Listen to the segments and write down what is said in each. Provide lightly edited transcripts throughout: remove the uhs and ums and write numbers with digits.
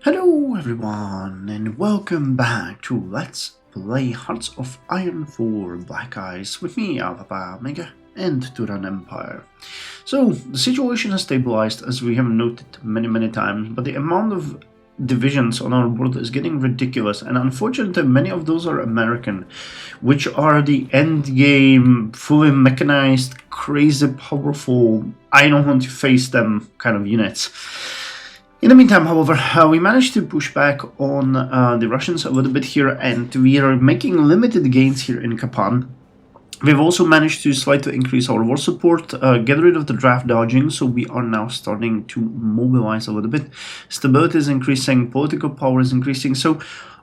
Hello everyone and welcome back to Let's Play Hearts of Iron 4 Black Ice with me, Alpha Mega, and Turan Empire. So, the situation has stabilized as we have noted many times, but the amount of divisions on our world is getting ridiculous, and unfortunately many of those are American, which are the end game, fully mechanized, crazy powerful, I don't want to face them kind of units. In the meantime, however, we managed to push back on the Russians a little bit here, and we are making limited gains here in Kapan. We've also managed to slightly increase our war support, get rid of the draft dodging, so we are now starting to mobilize a little bit. Stability is increasing, political power is increasing, so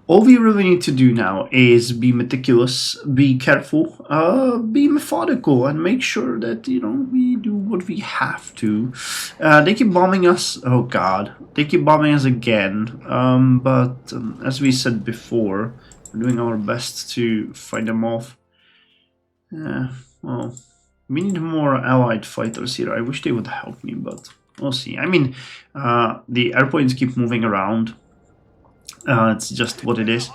all we really need to do now is be meticulous, be careful, be methodical, and make sure that, we do what we have to. They keep bombing us. Oh god, they keep bombing us again. But as we said before, we're doing our best to fight them off. Well, we need more allied fighters here. I wish they would help me, but we'll see. I mean, the airplanes keep moving around. It's just what it is.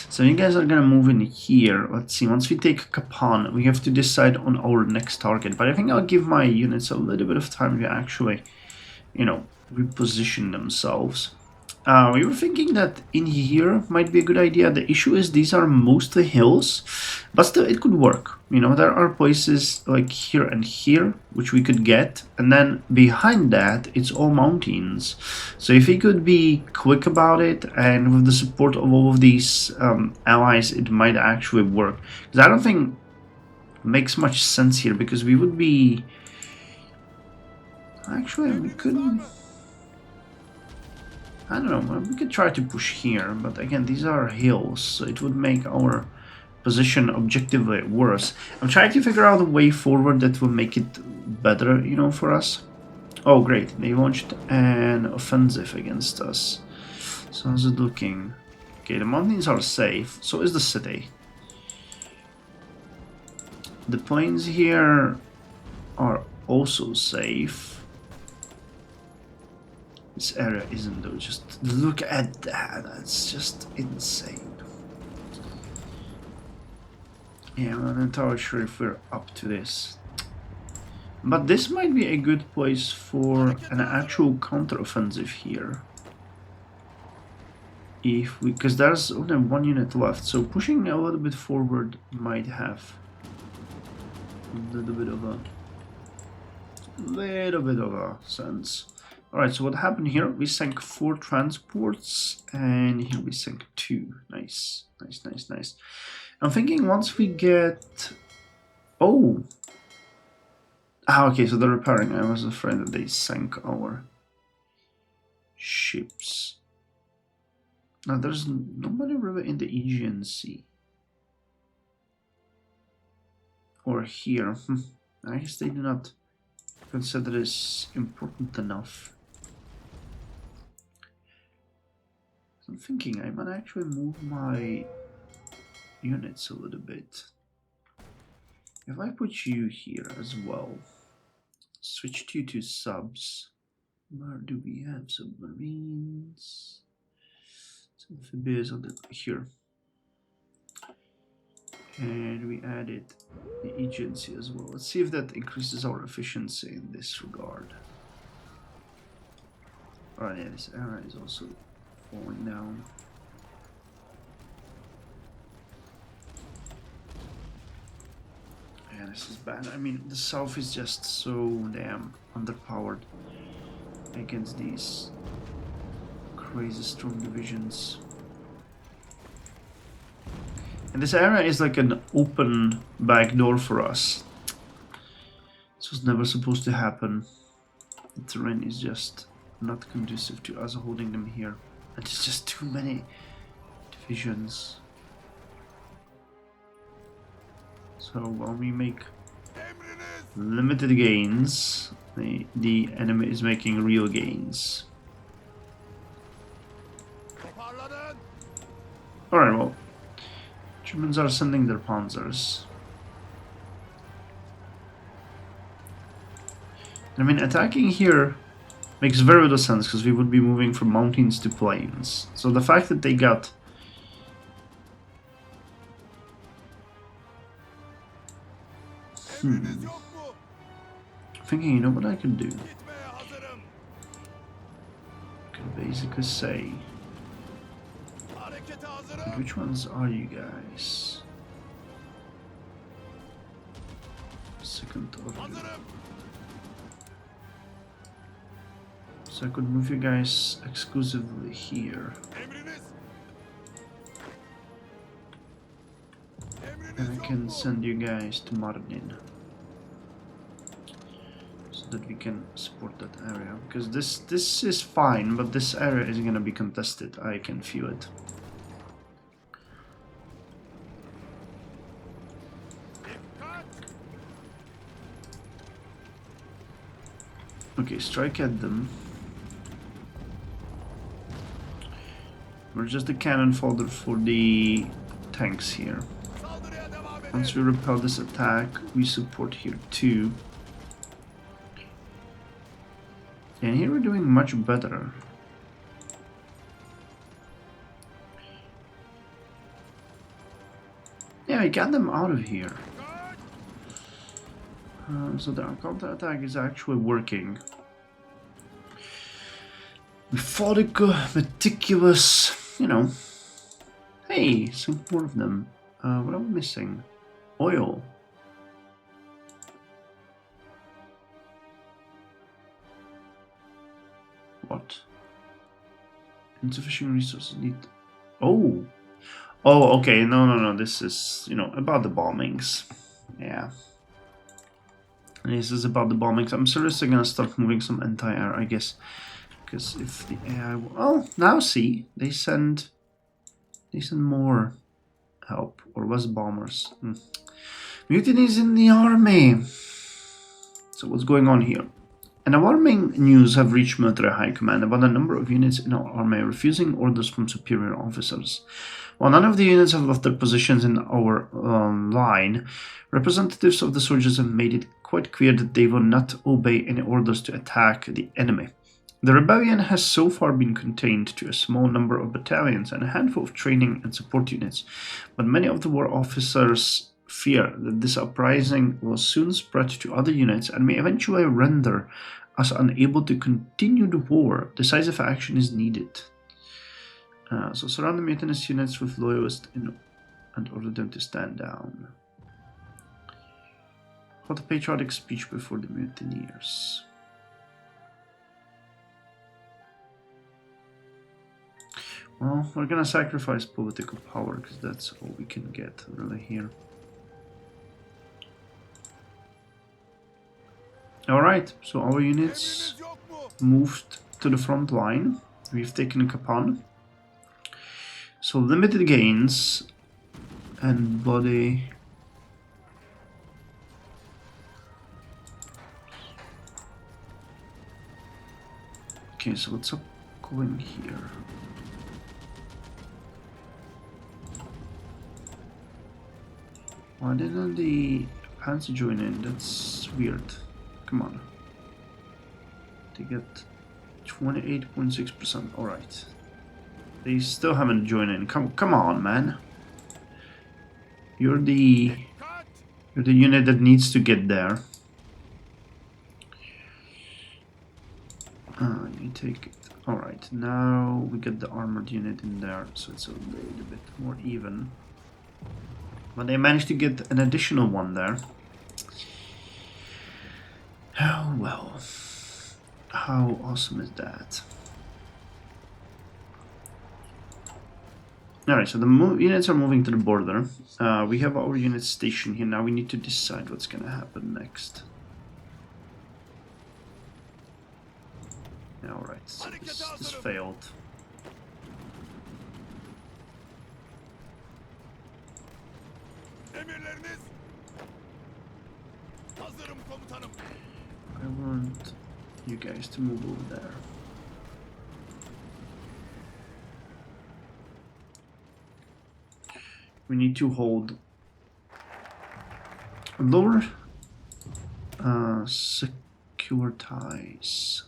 So you guys are gonna move in here. Let's see, once we take Kapan, we have to decide on our next target. But I think I'll give my units a little bit of time to actually, reposition themselves. We were thinking that in here might be a good idea. The issue is these are mostly hills, but still it could work. There are places like here and here which we could get, and then behind that it's all mountains. So if we could be quick about it, and with the support of all of these allies, it might actually work. Because I don't think it makes much sense here, because we would be... Actually, we could... I don't know, we could try to push here, but again, these are hills, so it would make our position objectively worse. I'm trying to figure out a way forward that will make it better, for us. Oh great, they launched an offensive against us. So how's it looking? Okay, the mountains are safe, so is the city. The plains here are also safe. This area isn't though, just look at that, that's just insane. Yeah, I'm not entirely sure if we're up to this. But this might be a good place for an actual counter-offensive here. Because there's only one unit left, so pushing a little bit forward might have a little bit of a sense. Alright, so what happened here? We sank 4 transports, and here we sank 2. Nice. I'm thinking once we get... Oh! Okay, so they're repairing. I was afraid that they sank our ships. Now, there's nobody really in the Aegean Sea. Or here. I guess they do not consider this important enough. I'm thinking I might actually move my units a little bit. If I put you here as well, switch you to subs. Where do we have submarines? Amphibious on here. And we added the agency as well. Let's see if that increases our efficiency in this regard. Alright, yeah, this area is also falling down. Yeah, this is bad. I mean, the south is just so damn underpowered against these crazy strong divisions. And this area is like an open back door for us. This was never supposed to happen. The terrain is just not conducive to us holding them here. And there's just too many divisions. So while we make limited gains, the enemy is making real gains. Alright, well, Germans are sending their panzers. I mean, attacking here Makes very little sense because we would be moving from mountains to plains. So the fact that they got thinking, you know what I could do? I could basically say, which ones are you guys? Second order. So I could move you guys exclusively here. And I can send you guys to Marnin. So that we can support that area. Because this is fine, but this area is gonna be contested. I can feel it. Okay, strike at them. We're just a cannon fodder for the tanks here. Once we repel this attack, we support here too. And here we're doing much better. Yeah, I got them out of here. So the counter-attack is actually working. Methodical, meticulous, you know. Hey, some more of them. What am I missing? Oil. What? Insufficient resources need... Oh! Oh, okay, no, this is, you know, about the bombings. Yeah. This is about the bombings. I'm seriously gonna start moving some anti-air, I guess. Because if the AI... Oh, now see, they send more help. Or was bombers. Mutinies in the army. So what's going on here? And alarming news have reached military high command about a number of units in our army refusing orders from superior officers. While none of the units have left their positions in our line, representatives of the soldiers have made it quite clear that they will not obey any orders to attack the enemy. The rebellion has so far been contained to a small number of battalions and a handful of training and support units, but many of the war officers fear that this uprising will soon spread to other units and may eventually render us unable to continue the war. Decisive action is needed. So surround the mutinous units with loyalists and order them to stand down. Hold a patriotic speech before the mutineers. Well, we're gonna sacrifice political power because that's all we can get really here. Alright, so our units moved to the front line. We've taken Kapan. So limited gains and body. Okay, so what's up going here? Why didn't the Panzer join in? That's weird. Come on. They get 28.6%. Alright. They still haven't joined in. Come on, man. You're the unit that needs to get there. You take it. Alright, now we get the armored unit in there, so it's a little bit more even. But they managed to get an additional one there. Oh well. How awesome is that? Alright, so the units are moving to the border. We have our units stationed here. Now we need to decide what's gonna happen next. Alright, so this failed. I want you guys to move over there. We need to hold lower secure ties.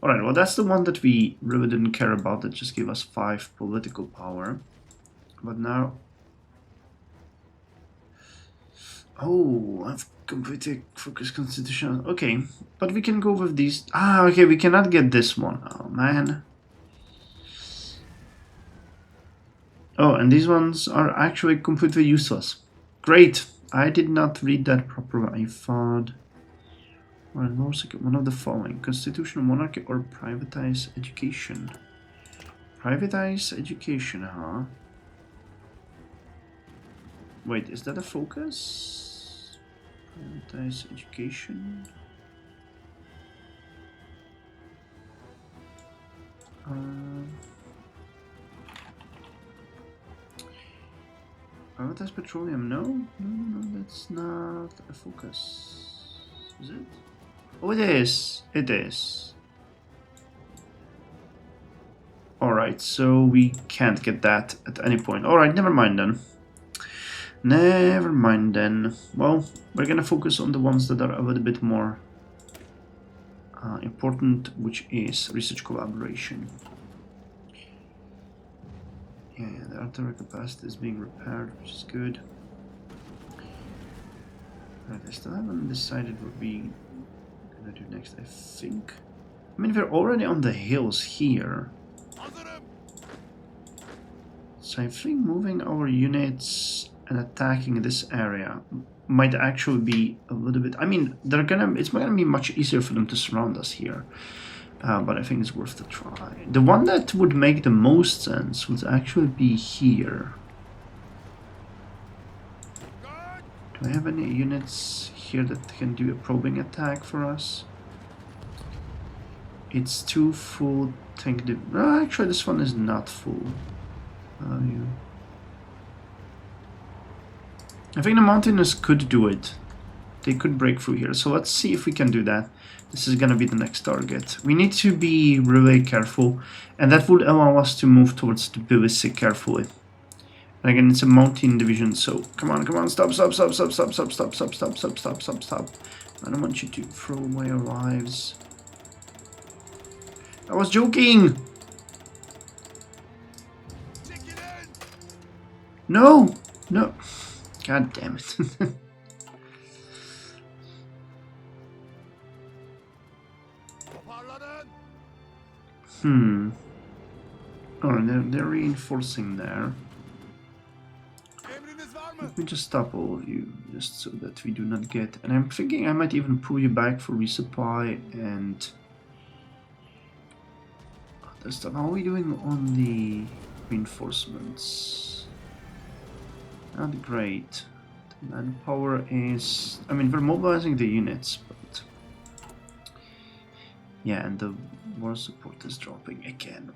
Alright, well that's the one that we really didn't care about, that just gave us 5 political power. But now... Oh, I've completely focused constitution. Okay, but we can go with these. Ah, okay, we cannot get this one. Oh, man. Oh, and these ones are actually completely useless. Great. I did not read that properly. I thought... One of the following. Constitutional monarchy or privatize education. Privatize education, huh? Wait, is that a focus? Privatize education. Privatize petroleum? No, that's not a focus. Is it? Oh, it is. It is. Alright, so we can't get that at any point. Alright, never mind then. Never mind then. Well, we're gonna focus on the ones that are a little bit more important, which is research collaboration. Yeah, the artillery capacity is being repaired, which is good. Right, I still haven't decided what we're gonna do next, I think. I mean, we're already on the hills here. So I think moving our units and attacking this area might actually be a little bit... I mean, it's gonna be much easier for them to surround us here. But I think it's worth the try. The one that would make the most sense would actually be here. Do I have any units here that can do a probing attack for us? It's 2 full tank... actually, this one is not full. I think the Mountaineers could do it. They could break through here. So let's see if we can do that. This is gonna be the next target. We need to be really careful, and that would allow us to move towards the BICE carefully. And again, it's a mountain division, so come on, stop. I don't want you to throw away your lives. I was joking! No! God damn it. Alright, they're reinforcing there. Let me just stop all of you, just so that we do not get... And I'm thinking I might even pull you back for resupply and... other stuff. How are we doing on the reinforcements? Not great. The manpower is... I mean, we're mobilizing the units, but... yeah, and the war support is dropping again.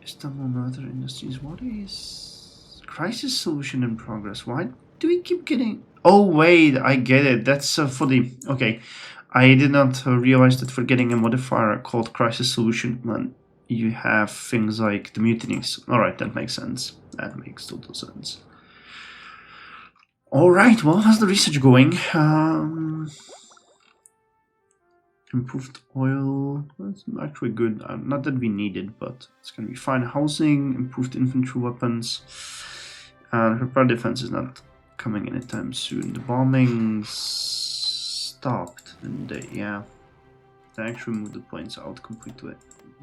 Istanbul Military Industries, what is... crisis solution in progress? Why do we keep getting... oh wait, I get it. That's for the... okay. I did not realize that we're getting a modifier called crisis solution when you have things like the mutinies. Alright, that makes sense. That makes total sense. Alright, well, how's the research going? Improved oil, that's actually good. Not that we need it, but it's gonna be fine. Housing, improved infantry weapons. Repair defense is not coming anytime soon. The bombings stopped, didn't they? Yeah. They actually moved the planes out completely,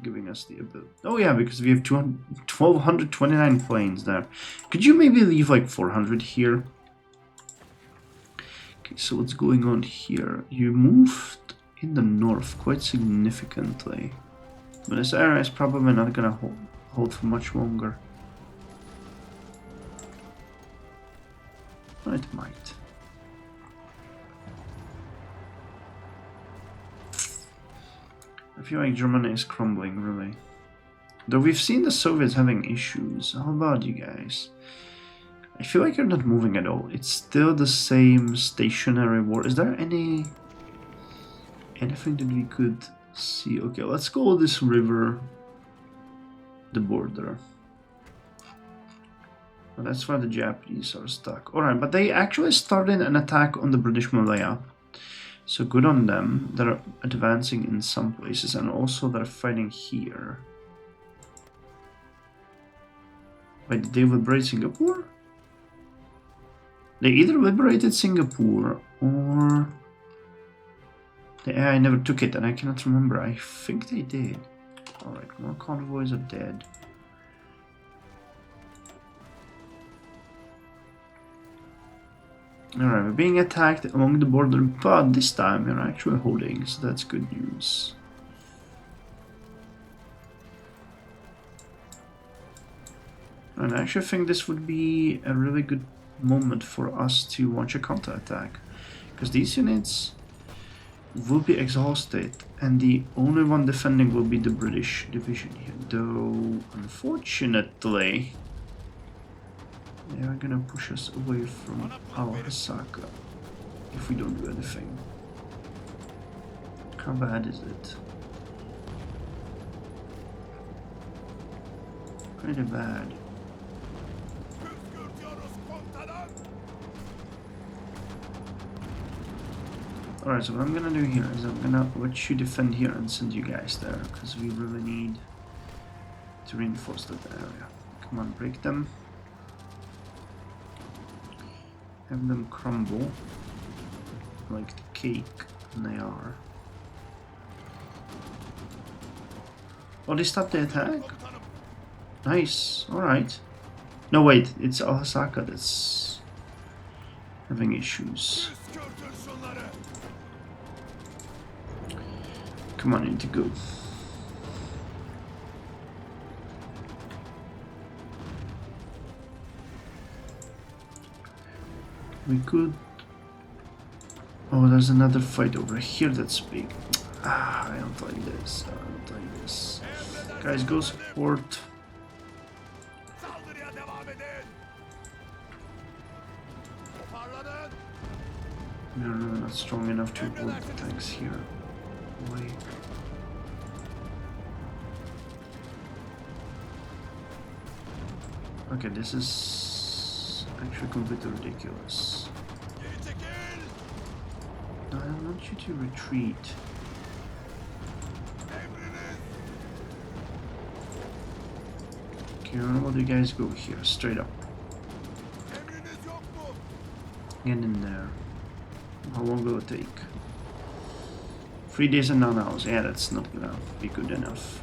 giving us the ability. Oh yeah, because we have 1,229 planes there. Could you maybe leave like 400 here? Okay, so what's going on here? You moved in the north quite significantly, but this area is probably not gonna hold for much longer. It might. I feel like Germany is crumbling, really. Though we've seen the Soviets having issues. How about you guys? I feel like you're not moving at all. It's still the same stationary war. Is there anything that we could see? Okay, let's go this river, the border. Well, that's why the Japanese are stuck. Alright, but they actually started an attack on the British Malaya. So good on them. They're advancing in some places, and also they're fighting here. Wait, did they liberate Singapore? They either liberated Singapore or the AI never took it, and I cannot remember. I think they did. Alright, more convoys are dead. Alright, we're being attacked along the border, but this time we're actually holding, so that's good news. And I actually think this would be a really good moment for us to launch a counterattack, because these units will be exhausted, and the only one defending will be the British division here. Though, unfortunately, they are gonna push us away from Osaka if we don't do anything. How bad is it? Pretty bad. Alright, so what I'm gonna do here is I'm gonna let you defend here and send you guys there, because we really need to reinforce that area. Come on, break them. Have them crumble like the cake they are. Oh, they stopped the attack? Nice, alright. No, wait, it's Osaka that's having issues. Come on, need to go. We could... Oh, there's another fight over here that's big. Ah, I don't like this. I don't like this. Guys, go support. We're really not strong enough to hold the tanks here. Wait. Okay, this is actually completely ridiculous. No, I want you to retreat. Okay, all you guys go here, straight up. Get in there. How long will it take? 3 days and 9 hours. Yeah, that's not gonna be good enough.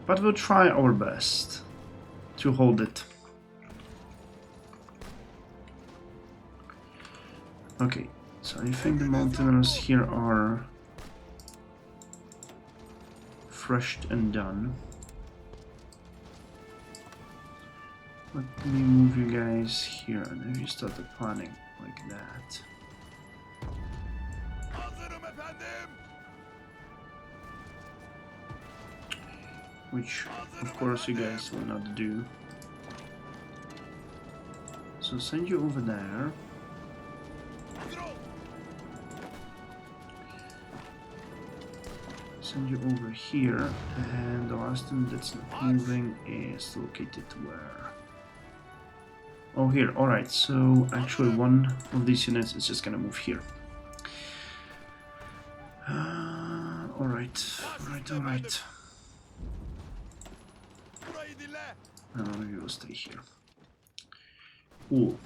But we'll try our best to hold it. Okay, so I think the mountaineers here are threshed and done. Let me move you guys here, and if you start the planning like that. Which, of course, you guys will not do. So send you over there. Send you over here, and the last one that's not moving is located where? Oh, here. Alright, so actually one of these units is just gonna move here. Alright. We will stay here. Cool.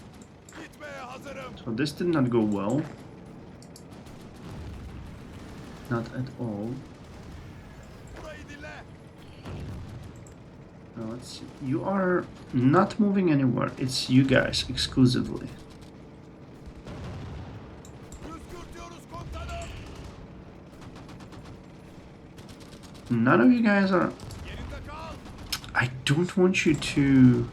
So this did not go well. Not at all. Now let's see. You are not moving anywhere. It's you guys exclusively. None of you guys are... I don't want you to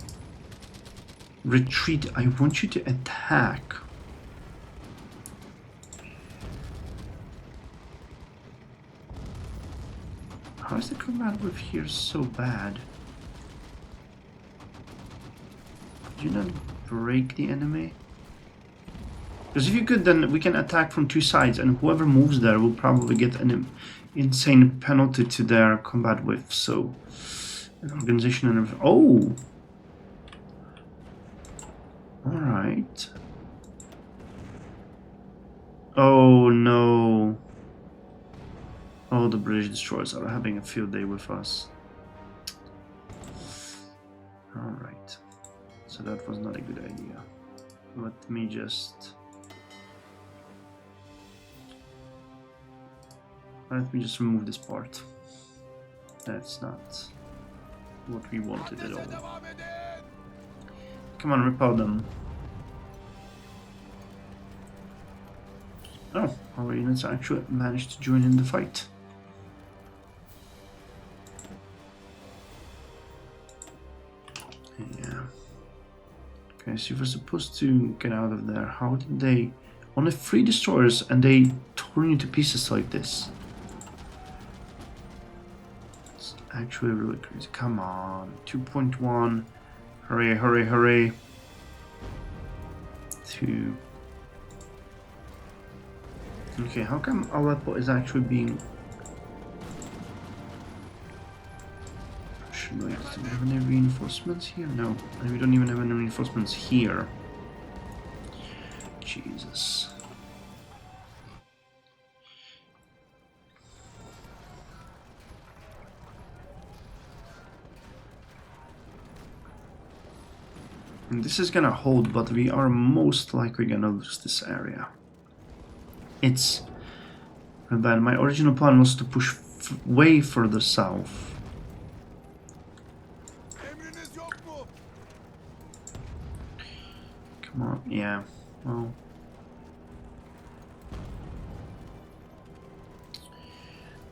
retreat. I want you to attack. How is the combat with here so bad? Did you not break the enemy? Because if you could, then we can attack from two sides, and whoever moves there will probably get an insane penalty to their combat width. So, an organization and everything. Oh! Alright. Oh no. Oh, the British destroyers are having a field day with us. Alright. So that was not a good idea. Let me just remove this part. That's not what we wanted at all. Come on, repel them. Oh, our units actually managed to join in the fight. Yeah. Okay, so you were supposed to get out of there. How did they... Only 3 destroyers and they tore you to pieces like this. It's actually really crazy. Come on. 2.1. Hurry, hurry, hurry. 2. Okay, how come Aleppo is actually being... Do we have any reinforcements here? No, and we don't even have any reinforcements here. Jesus. And this is gonna hold, but we are most likely gonna lose this area. It's bad. My original plan was to push way further south. Come on, yeah, well.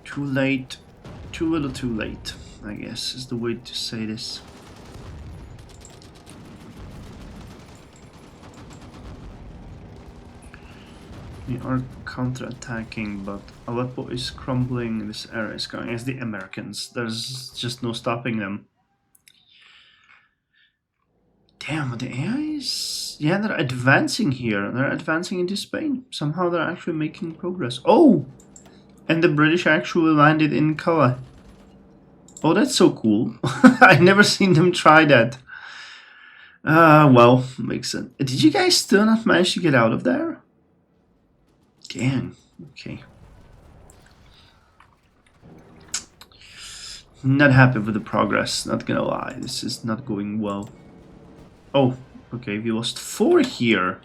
Too late, too little too late, I guess, is the way to say this. We are counter-attacking, but Aleppo is crumbling, this area is going as the Americans. There's just no stopping them. Damn, the AIs... Yeah, they're advancing here. They're advancing into Spain. Somehow they're actually making progress. Oh! And the British actually landed in Calais. Oh, that's so cool. I've never seen them try that. Well, makes sense. Did you guys still not manage to get out of there? Dang, okay. Not happy with the progress, not gonna lie. This is not going well. Oh, okay, we lost 4 here.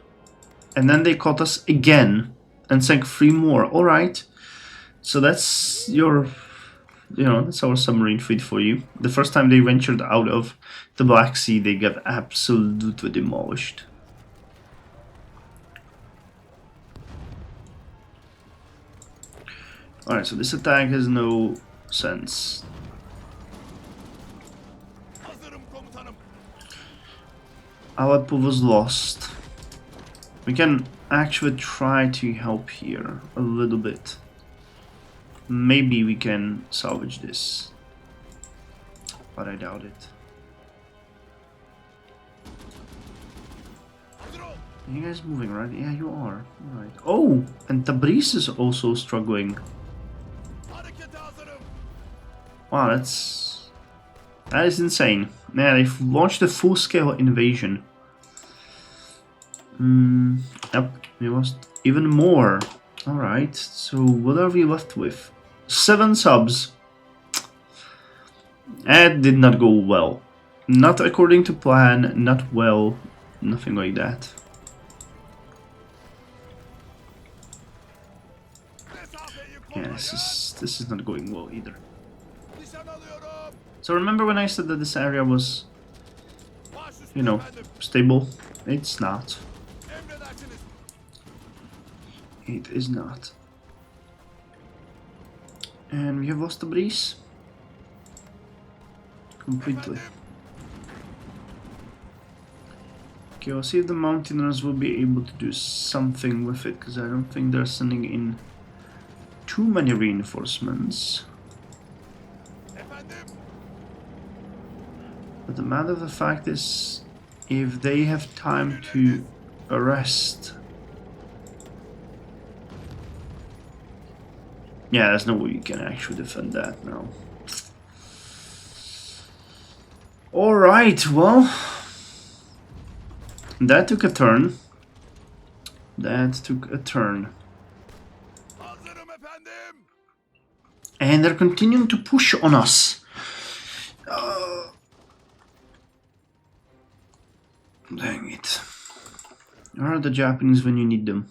And then they caught us again and sank 3 more. Alright. So that's your... You know, that's our submarine fleet for you. The first time they ventured out of the Black Sea, they got absolutely demolished. Alright, so this attack has no sense. Aleppo was lost. We can actually try to help here a little bit. Maybe we can salvage this, but I doubt it. Are you guys moving, right? Yeah, you are. Alright. Oh, and Tabriz is also struggling. Wow, that is insane. Yeah, they've launched a full-scale invasion. Yep, we lost even more. Alright, so what are we left with? 7 subs. That did not go well. Not according to plan, not well, nothing like that. Yeah, this is not going well either. So remember when I said that this area was, you know, stable? It's not. It is not. And we have lost the breeze. Completely. Okay, I'll see if the Mountaineers will be able to do something with it, because I don't think they're sending in too many reinforcements. But the matter of the fact is, if they have time to arrest... Yeah, there's no way you can actually defend that now. Alright, well... That took a turn. That took a turn. And they're continuing to push on us. Dang it. Where are the Japanese when you need them?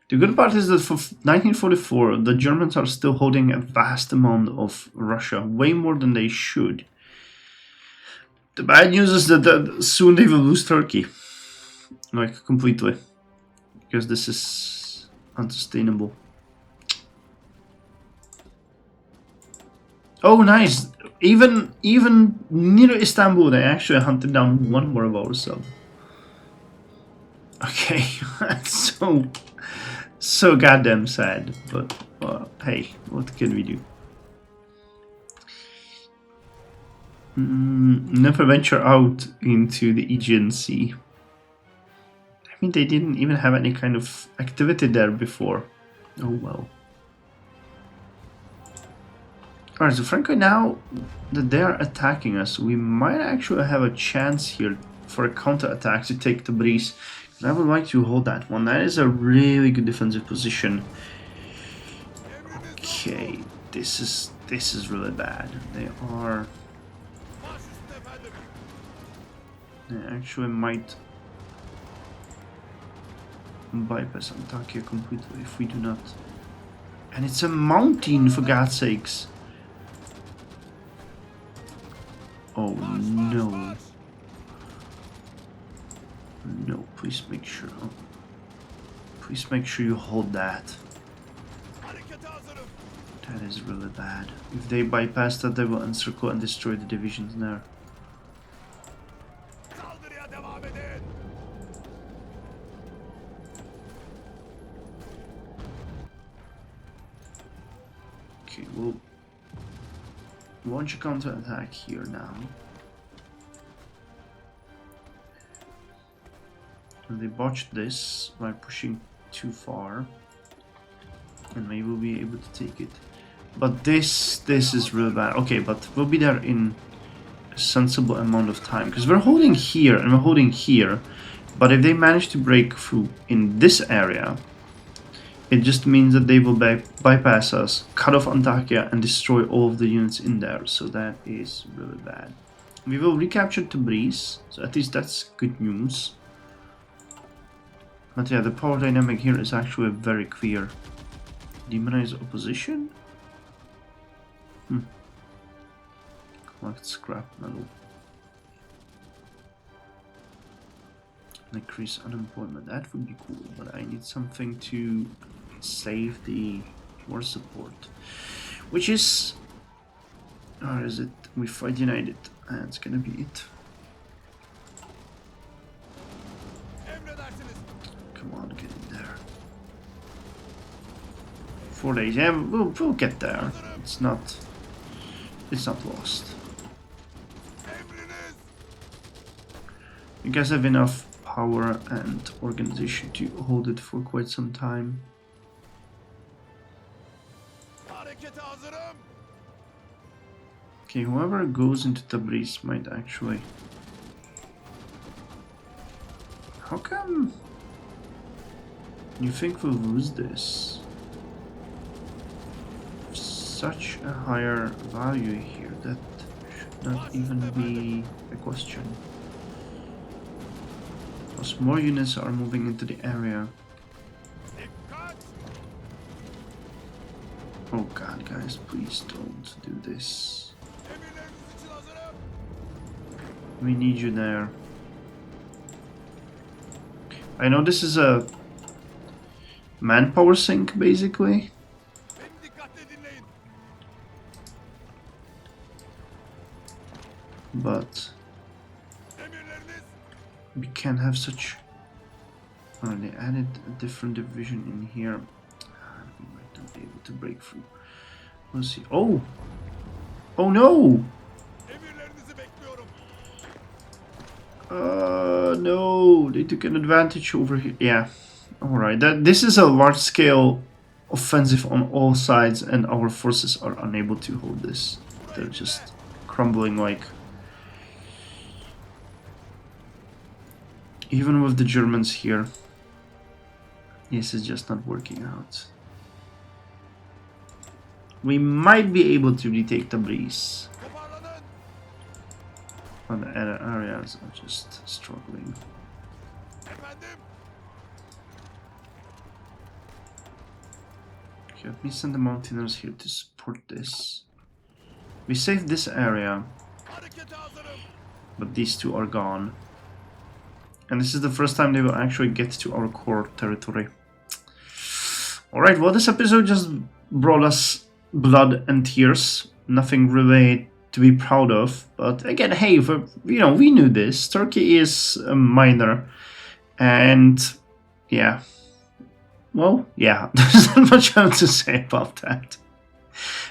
The good part is that for 1944, the Germans are still holding a vast amount of Russia, way more than they should. The bad news is that soon they will lose Turkey. Like, completely. Because this is unsustainable. Oh, nice! Even near Istanbul, they actually hunted down one more of ourselves. Okay, that's so goddamn sad. But hey, what can we do? Never venture out into the Aegean Sea. I mean, they didn't even have any kind of activity there before. Oh well. Alright, so frankly now that they are attacking us, we might actually have a chance here for a counter-attack to take the breeze. And I would like to hold that one. That is a really good defensive position. Okay, this is really bad. They actually might bypass Antakya completely if we do not. And it's a mountain, for God's sakes. Oh no. No, please make sure. Oh. Please make sure you hold that. That is really bad. If they bypass that, they will encircle and destroy the divisions there. Okay, we'll launch a counter-attack here now. And they botched this by pushing too far. And maybe we'll be able to take it. But this is really bad. Okay, but we'll be there in a sensible amount of time. Because we're holding here and we're holding here. But if they manage to break through in this area, it just means that they will bypass us, cut off Antakya, and destroy all of the units in there. So that is really bad. We will recapture Tabriz, so at least that's good news. But yeah, the power dynamic here is actually very clear. Demonize opposition? Collect scrap metal. Increase unemployment. That would be cool, but I need something to save the war support. Which is... or is it? We fight United. That's gonna be it. Come on, get in there. 4 days. Yeah, we'll get there. It's not lost. You guys have enough power and organization to hold it for quite some time. Okay, whoever goes into Tabriz might actually... How come you think we'll lose this? Such a higher value here, that should not even be a question. Plus more units are moving into the area. Oh god, guys, please don't do this. We need you there. I know this is a manpower sink, basically. But we can't have such... Oh, they added a different division in here. We might not be able to break through. We'll see. Oh! Oh no! No! They took an advantage over here. Yeah. Alright. This is a large-scale offensive on all sides, and our forces are unable to hold this. They're just crumbling like... Even with the Germans here, this is just not working out. we might be able to retake the breeze. But the other areas are just struggling. Okay, let me send the mountaineers here to support this. We saved this area, but these two are gone. And this is the first time they will actually get to our core territory. Alright, well, this episode just brought us blood and tears. Nothing really to be proud of. But again, hey, we knew this. Turkey is a minor. And yeah. Well, yeah, there's not much else to say about that.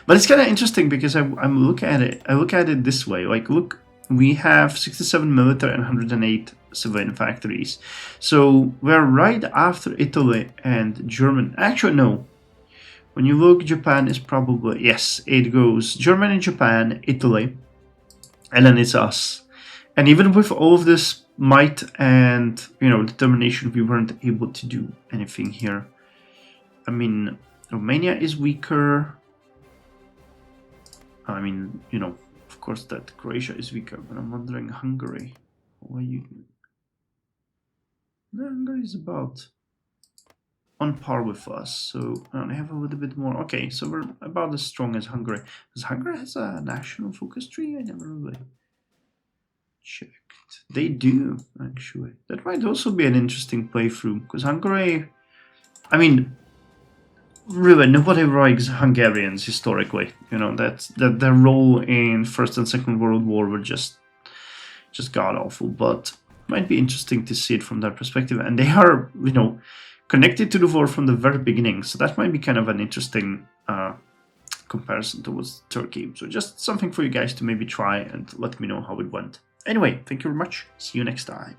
But it's kind of interesting because I look at it this way. Like, look, we have 67 military and 108 civilian factories. So we're right after Italy and Germany. Actually, no. When you look, Japan is probably, yes, it goes Germany, Japan, Italy, and then it's us. And even with all of this might and, determination, we weren't able to do anything here. I mean, Romania is weaker. I mean, of course that Croatia is weaker, but I'm wondering Hungary. What are you doing? No, Hungary is about on par with us, so they have a little bit more. Okay, so we're about as strong as Hungary. Does Hungary has a national focus tree? I never really checked. They do, actually. That might also be an interesting playthrough, because Hungary, I mean, really, nobody likes Hungarians historically. That their role in First and Second World War were just god awful. But might be interesting to see it from their perspective, and they are, connected to the war from the very beginning. So that might be kind of an interesting comparison towards Turkey. So just something for you guys to maybe try and let me know how it went. Anyway, thank you very much. See you next time.